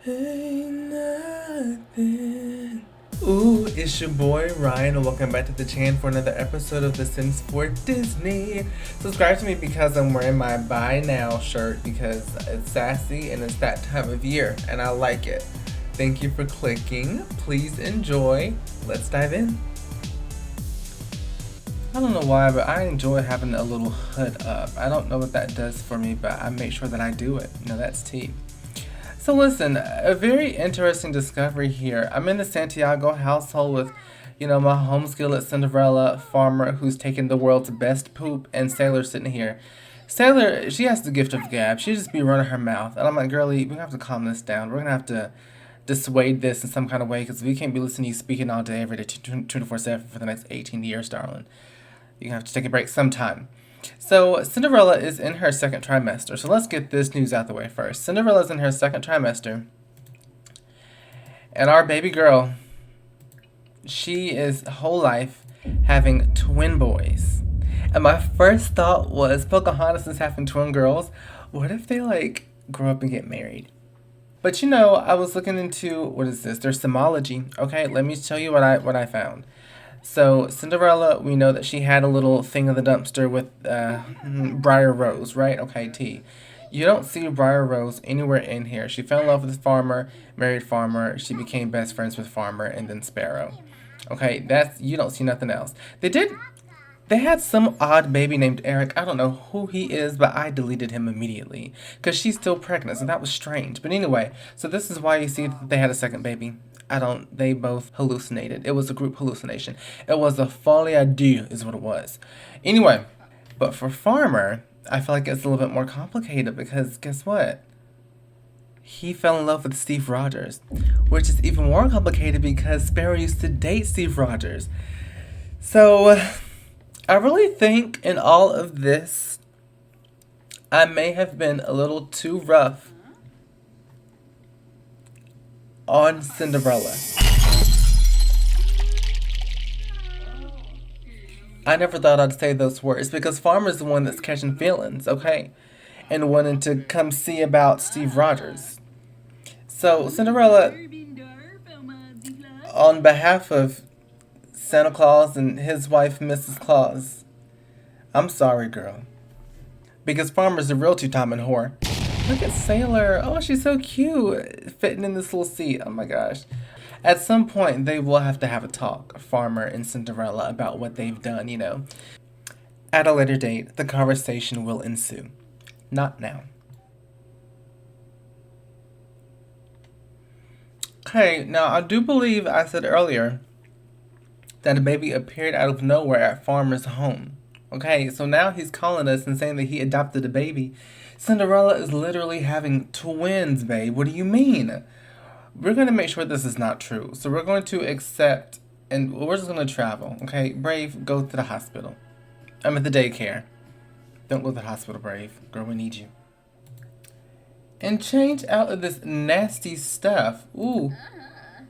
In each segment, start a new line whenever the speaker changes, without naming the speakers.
Ain't nothing. Ooh, it's your boy Ryan, and welcome back to the channel for another episode of The Sims for Disney. Subscribe to me because I'm wearing my Buy Now shirt because it's sassy and it's that time of year, and I like it. Thank you for clicking. Please enjoy. Let's dive in. I don't know why, but I enjoy having a little hood up. I don't know what that does for me, but I make sure that I do it. You know, that's tea. So listen, a very interesting discovery here. I'm in the Santiago household with, my home skillet Cinderella farmer who's taking the world's best poop, and Sailor sitting here. Sailor, she has the gift of gab. She just be running her mouth. And I'm like, girlie, we're gonna have to calm this down. We're gonna have to dissuade this in some kind of way because we can't be listening to you speaking all day, every day, 24/7 for the next 18 years, darling. You have to take a break sometime. So Cinderella is in her second trimester. So let's get this news out the way first. Cinderella's in her second trimester. And our baby girl, she is whole life having twin boys. And my first thought was, Pocahontas is having twin girls. What if they grow up and get married? But I was looking into, what is this? There's Simology. Okay, let me tell you what I found. So Cinderella, we know that she had a little thing in the dumpster with Briar Rose, right? Okay, T. You don't see Briar Rose anywhere in here. She fell in love with Farmer, married Farmer. She became best friends with Farmer and then Sparrow. Okay, you don't see nothing else. They had some odd baby named Eric. I don't know who he is, but I deleted him immediately because she's still pregnant, so that was strange. But anyway, so this is why you see that they had a second baby. They both hallucinated. It was a group hallucination. It was a folie à deux is what it was. Anyway, but for Farmer, I feel like it's a little bit more complicated because guess what? He fell in love with Steve Rogers, which is even more complicated because Sparrow used to date Steve Rogers. So, I really think in all of this, I may have been a little too rough on Cinderella. I never thought I'd say those words because Farmer's the one that's catching feelings, okay? And wanting to come see about Steve Rogers. So, Cinderella, on behalf of Santa Claus and his wife, Mrs. Claus, I'm sorry, girl. Because Farmer's the real two-timing whore. Look at Sailor. Oh, she's so cute. Fitting in this little seat. Oh my gosh. At some point, they will have to have a talk, Farmer and Cinderella, about what they've done. At a later date, the conversation will ensue. Not now. Okay, now I do believe I said earlier that a baby appeared out of nowhere at Farmer's home. Okay, so now he's calling us and saying that he adopted a baby. Cinderella is literally having twins, babe. What do you mean? We're going to make sure this is not true. So we're going to accept, and we're just going to travel. Okay, Brave, go to the hospital. I'm at the daycare. Don't go to the hospital, Brave. Girl, we need you. And change out of this nasty stuff. Ooh.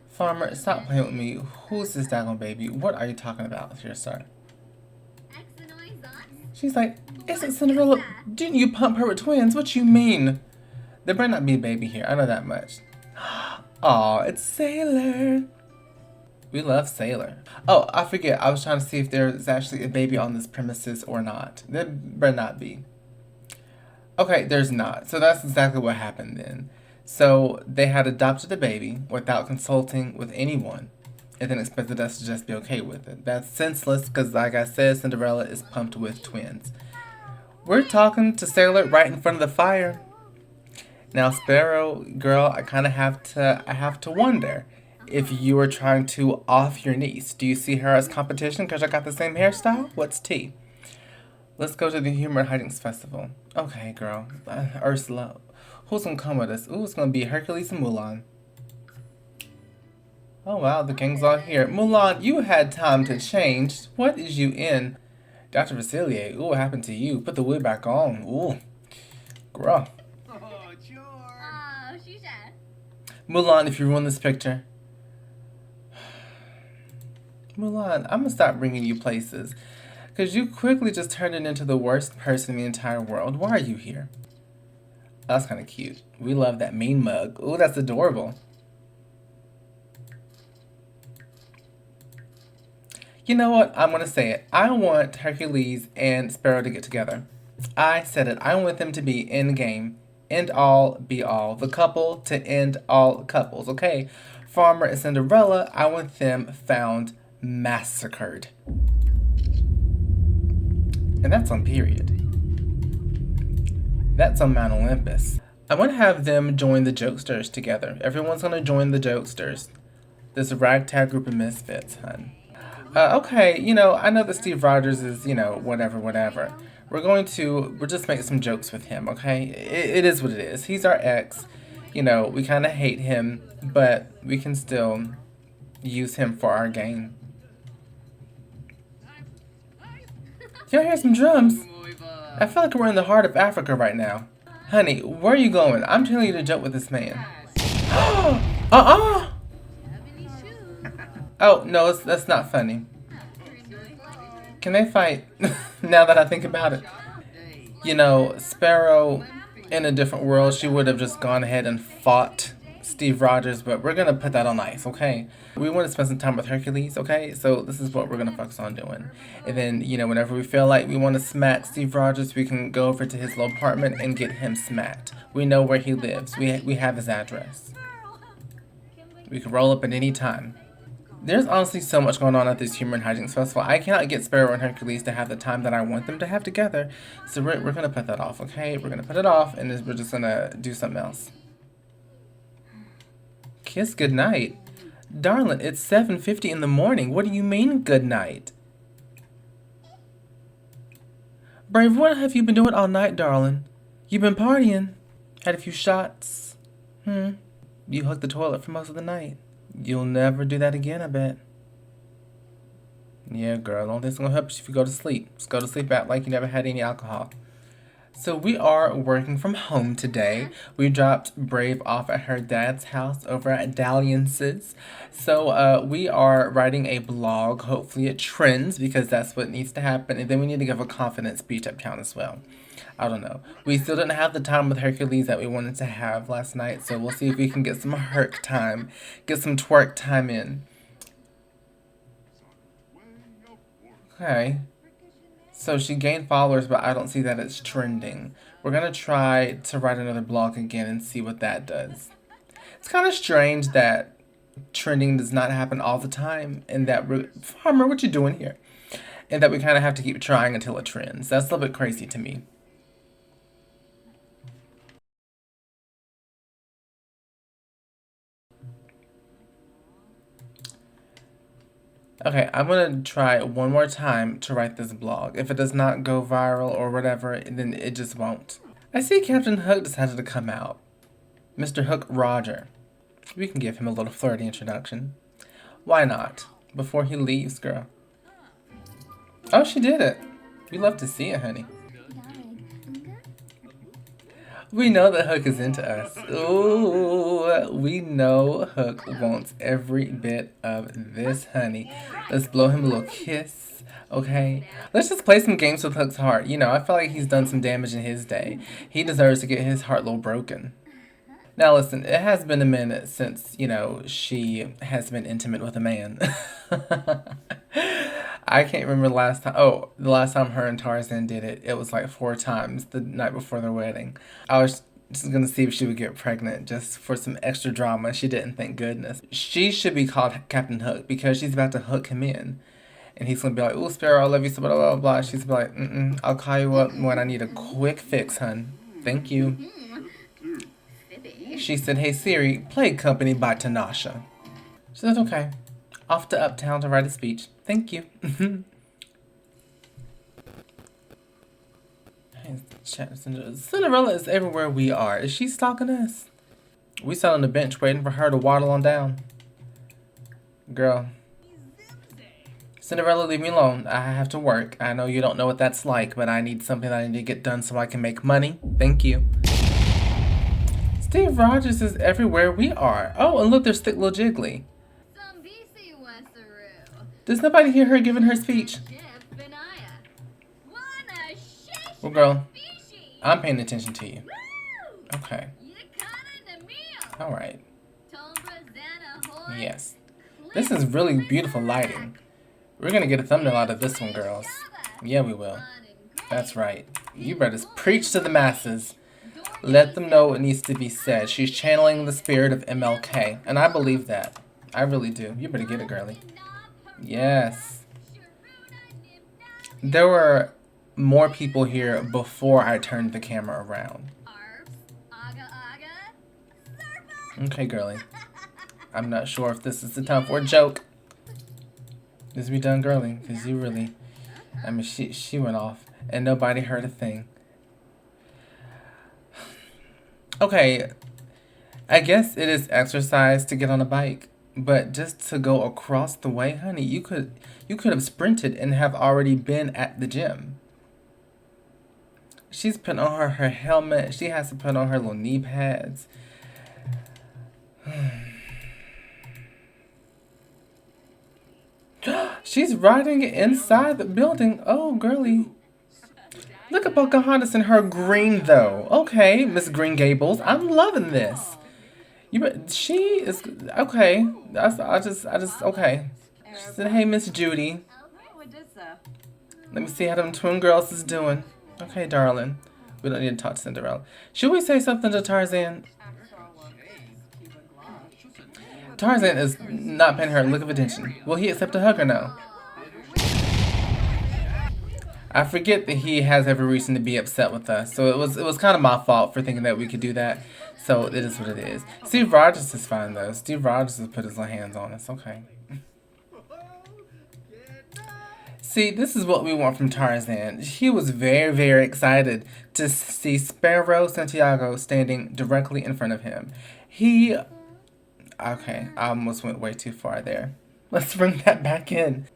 Farmer, stop playing with me. Who's this daggone baby? What are you talking about here, sir? She's like, isn't Cinderella? Didn't you pump her with twins? What you mean? There better not be a baby here. I know that much. Aw, it's Sailor. We love Sailor. Oh, I forget. I was trying to see if there's actually a baby on this premises or not. There better not be. Okay, there's not. So that's exactly what happened then. So they had adopted a baby without consulting with anyone and then expected us to just be okay with it. That's senseless because, like I said, Cinderella is pumped with twins. We're talking to Sailor right in front of the fire. Now, Sparrow, girl, I have to wonder if you are trying to off your niece. Do you see her as competition because I got the same hairstyle? What's tea? Let's go to the Humor Hidings Festival. Okay, girl. Ursula. Who's gonna come with us? Ooh, it's gonna be Hercules and Mulan. Oh wow, the gang's all here. Mulan, you had time to change. What is you in? Dr. Vasilier, ooh, what happened to you? Put the wig back on. Ooh. Girl. Mulan, if you ruin this picture. Mulan, I'm gonna stop bringing you places. Because you quickly just turned it into the worst person in the entire world. Why are you here? That's kind of cute. We love that mean mug. Ooh, that's adorable. You know what? I'm going to say it. I want Hercules and Sparrow to get together. I said it. I want them to be in game. End all, be all. The couple to end all couples, okay? Farmer and Cinderella, I want them found massacred. And that's on period. That's on Mount Olympus. I want to have them join the jokesters together. Everyone's going to join the jokesters. This ragtag group of misfits, hun. Okay, you know, I know that Steve Rogers is, you know, whatever. We're just making some jokes with him, okay? It is what it is. He's our ex. You know, we kind of hate him, but we can still use him for our gain. Y'all hear some drums? I feel like we're in the heart of Africa right now. Honey, where are you going? I'm telling you to joke with this man. Oh, no, that's not funny. Can they fight? Now that I think about it. You know, Sparrow, in a different world, she would have just gone ahead and fought Steve Rogers, but we're going to put that on ice, okay? We want to spend some time with Hercules, okay? So this is what we're going to focus on doing. And then, you know, whenever we feel like we want to smack Steve Rogers, we can go over to his little apartment and get him smacked. We know where he lives. We have his address. We can roll up at any time. There's honestly so much going on at this Humor and Hijinks Festival. I cannot get Sparrow and Hercules to have the time that I want them to have together. So we're going to put that off, okay? We're going to put it off, and we're just going to do something else. Kiss goodnight. Darling, it's 7:50 in the morning. What do you mean goodnight? Brave, what have you been doing all night, darling? You've been partying. Had a few shots. You hugged the toilet for most of the night. You'll never do that again, I bet. Yeah, girl, the only thing's gonna help you if you go to sleep. Just go to sleep out like you never had any alcohol. So we are working from home today. We dropped Brave off at her dad's house over at Dalliance's. So we are writing a blog. Hopefully it trends because that's what needs to happen. And then we need to give a confidence speech uptown as well. I don't know. We still didn't have the time with Hercules that we wanted to have last night. So we'll see if we can get some Herc time. Get some twerk time in. Okay. So she gained followers, but I don't see that it's trending. We're going to try to write another blog again and see what that does. It's kind of strange that trending does not happen all the time, and that Farmer, what you doing here? And that we kind of have to keep trying until it trends. That's a little bit crazy to me. Okay, I'm going to try one more time to write this blog. If it does not go viral or whatever, then it just won't. I see Captain Hook decided to come out. Mr. Hook Roger. We can give him a little flirty introduction. Why not? Before he leaves, girl. Oh, she did it. We love to see it, honey. We know that Hook is into us. Ooh, we know Hook wants every bit of this, honey. Let's blow him a little kiss, okay? Let's just play some games with Hook's heart. You know, I feel like he's done some damage in his day. He deserves to get his heart a little broken. Now listen, it has been a minute since, you know, she has been intimate with a man. I can't remember the last time. Oh, the last time her and Tarzan did it, it was like 4 times the night before their wedding. I was just going to see if she would get pregnant just for some extra drama. She didn't, thank goodness. She should be called Captain Hook because she's about to hook him in. And he's going to be like, ooh, Sparrow, I love you, so blah, blah, blah. She's going to be like, I'll call you up when I need a quick fix, hun. Thank you. She said, hey, Siri, play Company by Tanasha. She said, okay. Off to Uptown to write a speech. Thank you. Cinderella is everywhere we are. Is she stalking us? We sat on the bench waiting for her to waddle on down. Girl. Cinderella, leave me alone. I have to work. I know you don't know what that's like, but I need something that I need to get done so I can make money. Thank you. Steve Rogers is everywhere we are. Oh, and look, there's Thick Little Jiggly. Does nobody hear her giving her speech? Well, girl, I'm paying attention to you. Okay. Alright. Yes. This is really beautiful lighting. We're gonna get a thumbnail out of this one, girls. Yeah, we will. That's right. You better preach to the masses. Let them know what needs to be said. She's channeling the spirit of MLK. And I believe that. I really do. You better get it, girly. Yes. There were more people here before I turned the camera around. Okay, girly. I'm not sure if this is the time for a joke. Is we done, girly? Because you really... I mean, she went off. And nobody heard a thing. Okay. I guess it is exercise to get on a bike. But just to go across the way, honey, you could have sprinted and have already been at the gym. She's put on her helmet. She has to put on her little knee pads. She's riding inside the building. Oh, girly. Look at Pocahontas in her green, though. Okay, Miss Green Gables. I'm loving this. She is... Okay. I just... Okay. She said, hey, Miss Judy. Let me see how them twin girls is doing. Okay, darling. We don't need to talk to Cinderella. Should we say something to Tarzan? Tarzan is not paying her a look of attention. Will he accept a hug or no? I forget that he has every reason to be upset with us. So it was kind of my fault for thinking that we could do that. So it is what it is. Steve Rogers is fine though. Steve Rogers has put his little hands on us. Okay. See, this is what we want from Tarzan. He was very, very excited to see Sparrow Santiago standing directly in front of him. Okay, I almost went way too far there. Let's bring that back in.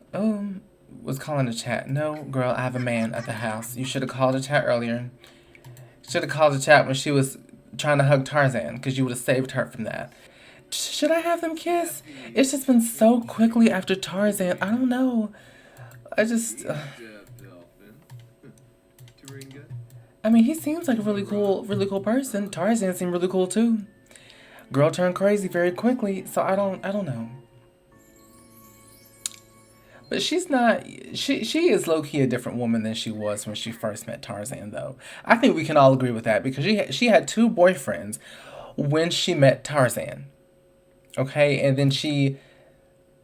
Was calling the chat. No, girl, I have a man at the house. You should have called the chat earlier. Should have called the chat when she was trying to hug Tarzan, because you would have saved her from that. Should I have them kiss? It's just been so quickly after Tarzan. I don't know. I just... I mean, he seems like a really cool person. Tarzan seemed really cool too. Girl turned crazy very quickly, so I don't know. But she's not, she is low-key a different woman than she was when she first met Tarzan, though. I think we can all agree with that, because she had 2 boyfriends when she met Tarzan. Okay, and then she,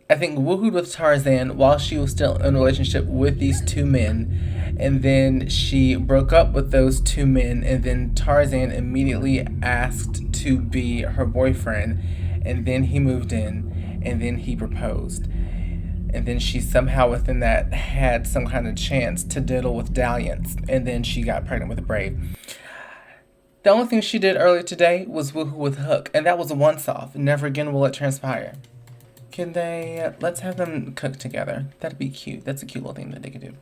I think, woohooed with Tarzan while she was still in a relationship with these 2 men. And then she broke up with those 2 men, and then Tarzan immediately asked to be her boyfriend. And then he moved in, and then he proposed. And then she somehow within that had some kind of chance to diddle with Dalliance. And then she got pregnant with a Brave. The only thing she did earlier today was woohoo with Hook. And that was a once-off. Never again will it transpire. Can they... let's have them cook together. That'd be cute. That's a cute little thing that they could do.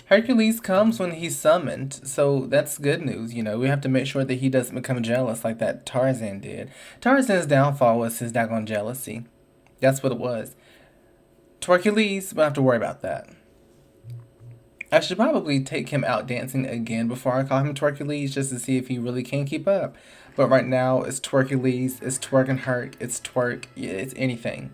Hercules comes when he's summoned. So that's good news, you know. We have to make sure that he doesn't become jealous like that Tarzan did. Tarzan's downfall was his daggone jealousy. That's what it was. Hercules, we don't have to worry about that. I should probably take him out dancing again before I call him Hercules, just to see if he really can keep up. But right now, it's Hercules, it's Twerk and Herc, it's Twerk, yeah, it's anything.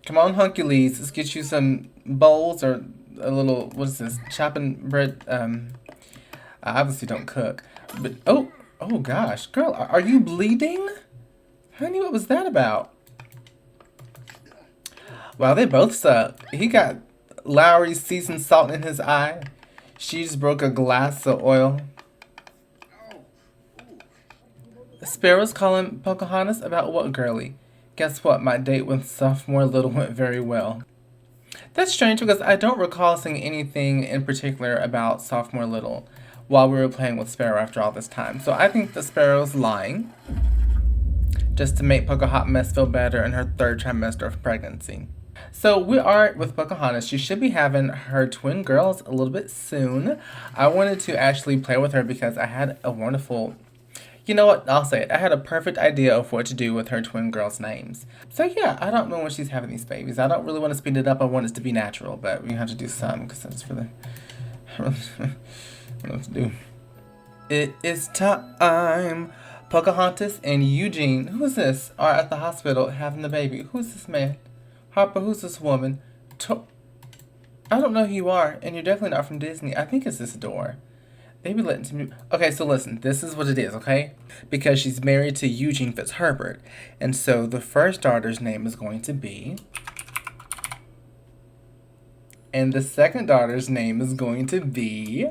Come on, Hercules, let's get you some bowls or a little, what is this, chopping bread. I obviously don't cook. But, oh gosh, girl, are you bleeding? Honey, what was that about? Wow, they both suck. He got Lowry's seasoned salt in his eye. She just broke a glass of oil. Sparrow's calling Pocahontas about what, girly? Guess what? My date with Sophomore Little went very well. That's strange because I don't recall seeing anything in particular about Sophomore Little while we were playing with Sparrow after all this time. So I think the Sparrow's lying just to make Pocahontas feel better in her 3rd trimester of pregnancy. So we are with Pocahontas. She should be having her twin girls a little bit soon. I wanted to actually play with her because I had a wonderful... You know what? I'll say it. I had a perfect idea of what to do with her twin girls' names. So yeah, I don't know when she's having these babies. I don't really want to speed it up. I want it to be natural, but we have to do some because that's really... I don't know what to do. It is time. Pocahontas and Eugene, who is this, are at the hospital having the baby. Who's this man? Harper, who's this woman? I don't know who you are, and you're definitely not from Disney. I think it's this door. They be letting me. Okay, so listen, this is what it is, okay? Because she's married to Eugene Fitzherbert. And so the first daughter's name is going to be. And the second daughter's name is going to be.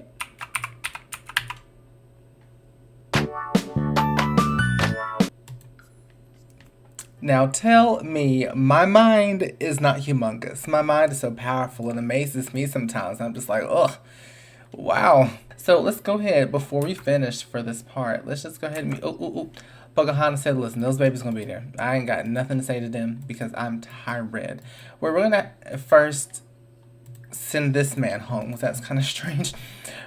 Now tell me, my mind is not humongous. My mind is so powerful and amazes me sometimes. I'm just like, ugh, wow. So let's go ahead, before we finish for this part, let's just go ahead and, Pocahontas said, listen, those babies gonna be there. I ain't got nothing to say to them because I'm tired. We're gonna first send this man home. That's kind of strange.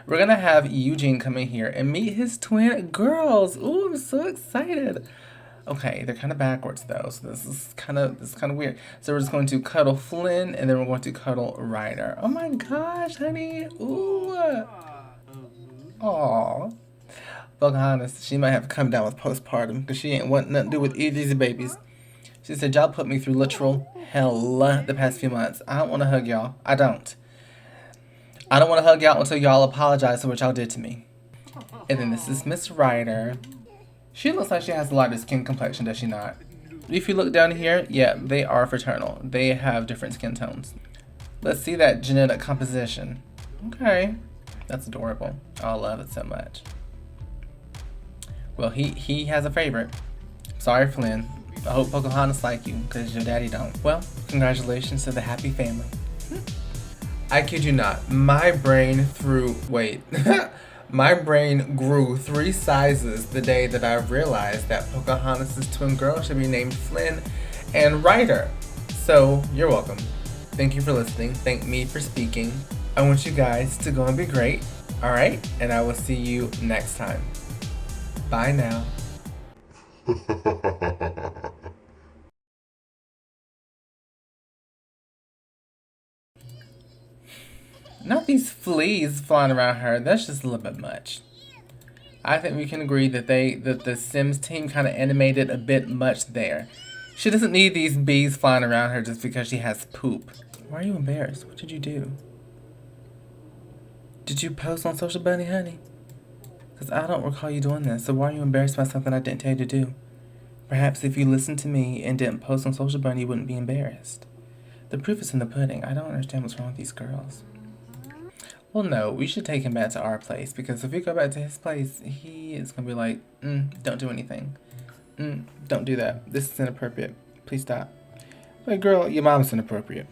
We're gonna have Eugene come in here and meet his twin girls. Ooh, I'm so excited. Okay, they're kind of backwards though, so this is kind of weird. So we're just going to cuddle Flynn, and then we're going to cuddle Ryder. Oh my gosh, honey! Ooh, aw. Pocahontas, she might have come down with postpartum because she ain't want nothing to do with either of these babies. She said, y'all put me through literal hell the past few months. I don't want to hug y'all. I don't. I don't want to hug y'all until y'all apologize for what y'all did to me. And then this is Miss Ryder. She looks like she has a lighter skin complexion, does she not? If you look down here, yeah, they are fraternal. They have different skin tones. Let's see that genetic composition. Okay, that's adorable. I love it so much. Well, he has a favorite. Sorry, Flynn. I hope Pocahontas like you, because your daddy don't. Well, congratulations to the happy family. I kid you not, my brain my brain grew 3 sizes the day that I realized that Pocahontas' twin girl should be named Flynn and Ryder. So, you're welcome. Thank you for listening. Thank me for speaking. I want you guys to go and be great. Alright? And I will see you next time. Bye now. Not these fleas flying around her. That's just a little bit much. I think we can agree that the Sims team kind of animated a bit much there. She doesn't need these bees flying around her just because she has poop. Why are you embarrassed? What did you do? Did you post on Social Bunny, honey? Because I don't recall you doing this, so why are you embarrassed by something I didn't tell you to do? Perhaps if you listened to me and didn't post on Social Bunny, you wouldn't be embarrassed. The proof is in the pudding. I don't understand what's wrong with these girls. Well, no, we should take him back to our place, because if we go back to his place, he is going to be like, don't do anything. Don't do that. This is inappropriate. Please stop. Like, girl, your mom's inappropriate.